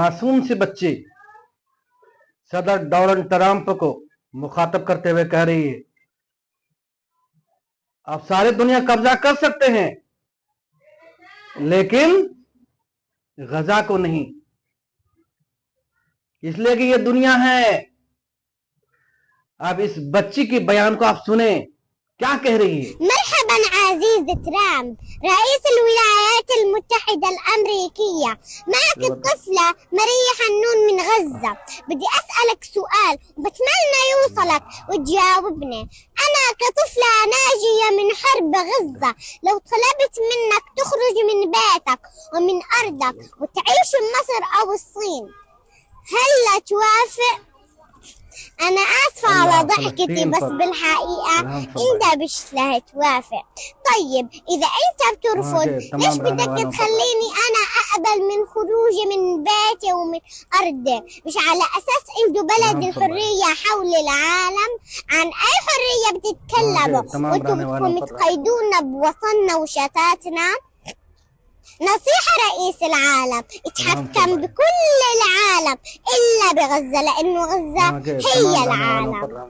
मासूम से बच्चे सदर डोनाल्ड ट्रंप को मुखातब करते हुए कह रही है, आप सारी दुनिया कब्जा कर सकते हैं लेकिन गजा को नहीं, इसलिए कि ये दुनिया है। अब इस बच्ची के बयान को आप सुने, क्या कह रही है। مرحبا عزيز ترامب رئيس الولايات المتحدة الأمريكية، معك الطفلة ماريا حنون من غزة. بدي أسألك سؤال وبتمنى يوصلك وتجاوبني. أنا كطفلة ناجية من حرب غزة، لو طلبت منك تخرج من بيتك ومن أرضك وتعيش بمصر أو الصين، هل توافق؟ أنا آسفة على ضحكتي، بس بالحقيقة أنت مش رح توافق. طيب إذا أنت بترفض، ليش بدك تخليني أنا أقبل من خروجي من بيتي ومن أرضي؟ مش على أساس أنتوا بلد الحرية حول العالم؟ عن أي حرية بتتكلموا وأنتوا بدكم تقيدونا بوطننا وشتاتنا؟ نصيحة رئيس العالم، اتحكم بكل العالم إلا بغزة، لأنه غزة هي العالم.